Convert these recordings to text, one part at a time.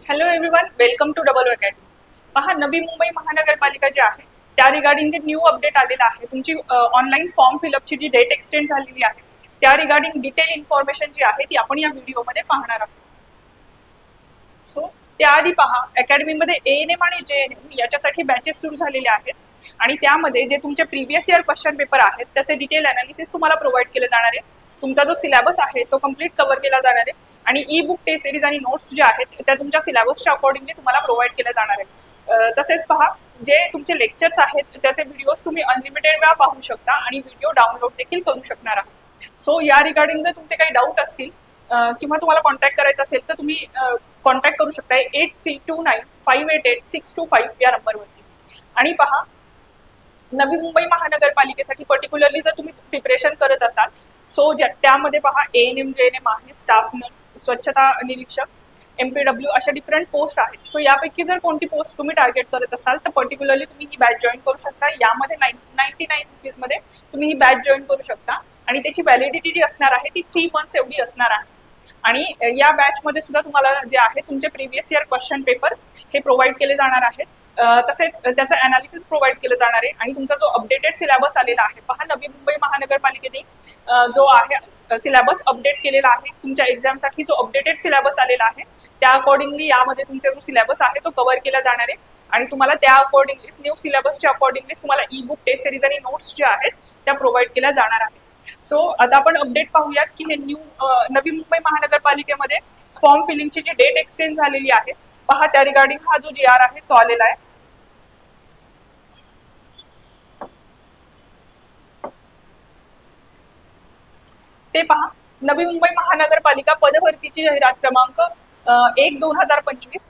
Hello everyone, welcome to Double Academy. पहा, नवी मुंबई महानगरपालिका जी आहे त्या रिगार्डिंग जे न्यू अपडेट आलेलं आहे, तुमची ऑनलाईन फॉर्म फिलअपची जी डेट एक्सटेंड झालेली आहे त्या रिगार्डिंग डिटेल इन्फॉर्मेशन जी आहे ती आपण या व्हिडिओमध्ये पाहणार आहोत. सो त्याआधी पहा, अकॅडमीमध्ये एएनएम आणि जेएनएम याच्यासाठी बॅचेस सुरू झालेले आहेत आणि त्यामध्ये जे तुमचे प्रिव्हियस इयर क्वेश्चन पेपर आहेत त्याचे डिटेल अनालिसिस तुम्हाला प्रोव्हाइड केले जाणार आहे. तुमचा जो सिलेबस आहे तो कम्प्लीट कव्हर केला जाणार आहे आणि ई बुक टेस्ट सिरीज आणि नोट्स जे आहेत त्या तुमच्या सिलेबसच्या अकॉर्डिंगली तुम्हाला प्रोव्हाइड केले जाणार आहेत. तसेच पहा, जे तुमचे लेक्चर्स आहेत त्याचे व्हिडिओज तुम्ही अनलिमिटेड वेळा पाहू शकता आणि व्हिडिओ डाउनलोड देखील करू शकणार आहात. सो या रिगार्डिंग जर तुमचे काही डाऊट असतील किंवा तुम्हाला कॉन्टॅक्ट करायचा असेल तर तुम्ही कॉन्टॅक्ट करू शकता 8329588625 या नंबरवरती. आणि पहा, नवी मुंबई महानगरपालिकेसाठी पर्टिक्युलरली जर तुम्ही प्रिपरेशन करत असाल सो त्यामध्ये पहा एएनएम जेएनएम आहे, स्टाफ नर्स, स्वच्छता निरीक्षक, एमपीडब्ल्यू अशा डिफरंट पोस्ट आहेत. सो यापैकी जर कोणती पोस्ट तुम्ही टार्गेट करत असाल तर पर्टिक्युलरली तुम्ही ही बॅच जॉईन करू शकता. यामध्ये 99 रुपीजमध्ये तुम्ही ही बॅच जॉईन करू शकता आणि त्याची व्हॅलिडिटी जी असणार आहे ती 3 मंथ्स एवढी असणार आहे. आणि या बॅचमध्ये सुद्धा तुम्हाला जे आहे तुमचे प्रिव्हियस इयर क्वेश्चन पेपर हे प्रोव्हाइड केले जाणार आहेत. तसेच त्याचं अनालिसिस प्रोव्हाइड केलं जाणार आहे आणि तुमचा जो अपडेटेड सिलेबस आलेला आहे, पहा नवी मुंबई महानगरपालिकेने जो आहे सिलेबस अपडेट केलेला आहे. तुमच्या एक्झामसाठी जो अपडेटेड सिलेबस आलेला आहे त्या अकॉर्डिंगली यामध्ये तुमचा जो सिलेबस आहे तो कव्हर केला जाणार आहे आणि तुम्हाला त्या अकॉर्डिंगली न्यू सिलेबसच्या अकॉर्डिंगली तुम्हाला ई बुक टेस्ट सिरीज आणि नोट्स ज्या आहेत त्या प्रोव्हाइड केल्या जाणार आहेत. सो आता आपण अपडेट पाहूयात की हे नवी मुंबई महानगरपालिकेमध्ये फॉर्म फिलिंगची जी डेट एक्सटेंड झालेली आहे, पहा त्या रिगार्डिंग हा जो GR आहे तो आलेला आहे. ते पहा, नवी मुंबई महानगरपालिका पदभरतीची जाहिरात क्रमांक 1/2025.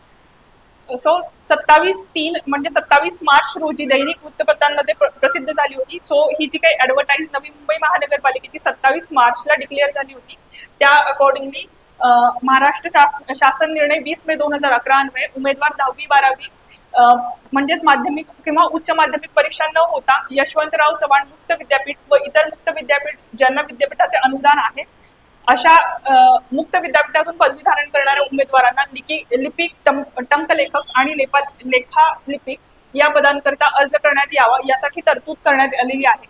सो 27/3 म्हणजे 27 मार्च रोजी दैनिक वृत्तपत्रांमध्ये प्रसिद्ध झाली होती. सो ही जी काही ऍडव्हर्टाईज नवी मुंबई महानगरपालिकेची 27 मार्चला डिक्लेअर झाली होती त्या अकॉर्डिंगली महाराष्ट्र शासन निर्णय 20 मे 2011 अन्वये उमेदवार 10वी-12वी म्हणजेच माध्यमिक किंवा उच्च माध्यमिक परीक्षा न होता यशवंतराव चव्हाण मुक्त विद्यापीठ व इतर मुक्त विद्यापीठ ज्यांना विद्यापीठाचे अनुदान आहे अशा मुक्त विद्यापीठातून पदवी धारण करणाऱ्या उमेदवारांना लिपिक, टंकलेखक आणि लेखालिपिक या पदांकरता अर्ज करण्यात यावा यासाठी तरतूद करण्यात आलेली आहे.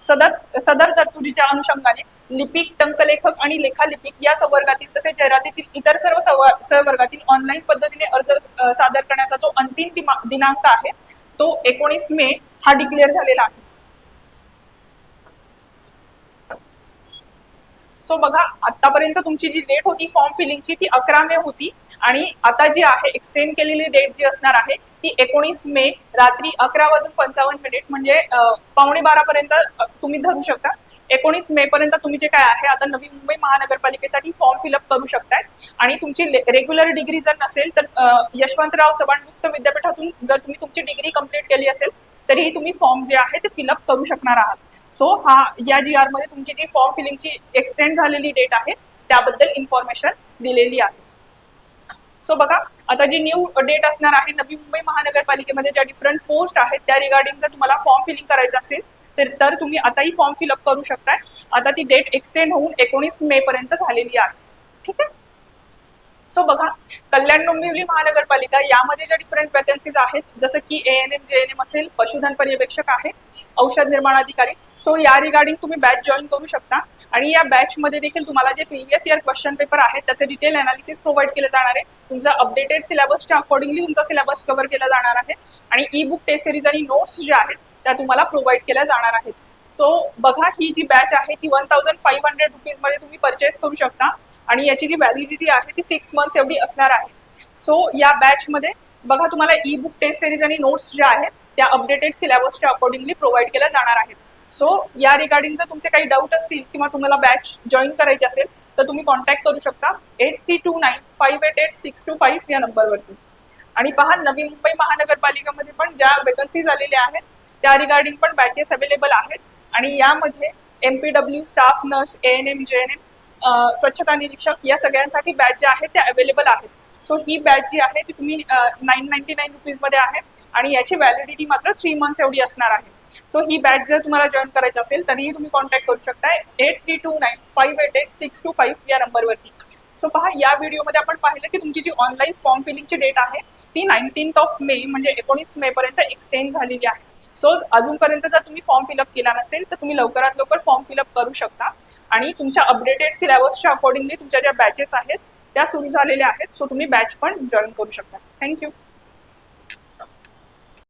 सदर तरतुदीच्या अनुषंगाने लिपिक, टंकलेखक आणि लेखालिपिक या संवर्गातील तसेच जाहिरातीतील इतर सर्व सहवर्गातील ऑनलाईन पद्धतीने अर्ज सादर करण्याचा जो अंतिम दिनांक आहे तो 19 मे हा डिक्लेअर झालेला आहे. सो बघा, आतापर्यंत तुमची जी डेट होती फॉर्म फिलिंगची ती 11 मे होती आणि आता जी आहे एक्सटेंड केलेली डेट जी असणार आहे ती 19 मे रात्री 11:55 म्हणजे 11:15 पर्यंत तुम्ही धरू शकता. 19 मे पर्यंत तुम्ही जे काय आहे आता नवी मुंबई महानगरपालिकेसाठी फॉर्म फिलअप करू शकताय आणि तुमची रेग्युलर डिग्री जर नसेल तर यशवंतराव चव्हाण मुक्त विद्यापीठातून जर तुम्ही तुमची डिग्री कंप्लीट केली असेल तरीही तुम्ही फॉर्म जे आहे ते फिलअप करू शकणार आहात. सो हा या GR मध्ये तुमची जी फॉर्म फिलिंगची एक्सटेंड झालेली डेट आहे त्याबद्दल इन्फॉर्मेशन दिलेली आहे. सो बघा, आता जी न्यू डेट असणार आहे नवी मुंबई महानगरपालिकेमध्ये ज्या डिफरंट पोस्ट आहेत त्या रिगार्डिंग जर तुम्हाला फॉर्म फिलिंग करायचं असेल तर तुम्ही आताही फॉर्म फिलअप करू शकताय. आता ती डेट एक्सटेंड होऊन 19 मे पर्यंत झालेली आहे. ठीक आहे. सो बघा, कल्याण डोंबिवली महानगरपालिका यामध्ये ज्या डिफरंट वॅकन्सीज आहेत जसं की एएनएम जेएनएम असेल, पशुधन पर्यवेक्षक आहे, औषध निर्माण अधिकारी. सो या रिगार्डिंग तुम्ही बॅच जॉईन करू शकता आणि या बॅचमध्ये देखील तुम्हाला जे प्रिव्हियस इयर क्वेश्चन पेपर आहेत त्याचे डिटेल अनालिसिस प्रोव्हाइड केले जाणार आहे. तुमचा अपडेटेड सिलेबसच्या अकॉर्डिंगली तुमचा सिलेबस कव्हर केला जाणार आहे आणि ई बुक टेस्ट सिरीज आणि नोट्स ज्या आहेत त्या तुम्हाला प्रोव्हाइड केल्या जाणार आहेत. सो बघा, ही जी बॅच आहे ती 1500 रुपीजमध्ये तुम्ही परचेस करू शकता आणि याची जी व्हॅलिडिटी आहे ती 6 मंथ्स एवढी असणार आहे. सो या बॅचमध्ये बघा तुम्हाला ई बुक टेस्ट सिरीज आणि नोट्स ज्या आहेत त्या अपडेटेड सिलेबसच्या अकॉर्डिंगली प्रोव्हाइड केल्या जाणार आहेत. सो या रिगार्डिंग जर तुमचे काही डाऊट असतील किंवा तुम्हाला बॅच जॉईन करायची असेल तर तुम्ही कॉन्टॅक्ट करू शकता 8329588625 या नंबरवरती. आणि पहा, नवी मुंबई महानगरपालिकेमध्ये पण ज्या वेकन्सीज आलेल्या आहेत त्या रिगार्डिंग पण बॅचेस अवेलेबल आहेत आणि यामध्ये MPW, staff nurse, ANM JNM, स्वच्छता निरीक्षक या सगळ्यांसाठी बॅच ज्या आहेत त्या अवेलेबल आहेत. सो ही बॅच जी आहे ती तुम्ही 999 रुपीजमध्ये आहे आणि याची व्हॅलिडिटी मात्र 3 मंथ्स एवढी असणार आहे. सो ही बॅच जर तुम्हाला जॉईन करायची असेल तरीही तुम्ही कॉन्टॅक्ट करू शकता 8329588625 या नंबरवरती. सो पहा, या व्हिडिओमध्ये आपण पाहिलं की तुमची जी ऑनलाईन फॉर्म फिलिंगची डेट आहे ती 19 मे म्हणजे 19 मे पर्यंत एक्सटेंड झालेली आहे. सो अजूनपर्यंत जर तुम्ही फॉर्म फिलअप केला नसेल तर तुम्ही लवकरात लवकर फॉर्म फिलअप करू शकता आणि तुमच्या अपडेटेड सिलेबसच्या अकॉर्डिंगली तुमच्या ज्या बॅचेस आहेत त्या सुरू झालेल्या आहेत. सो तुम्ही बॅच पण जॉईन करू शकता. थँक्यू.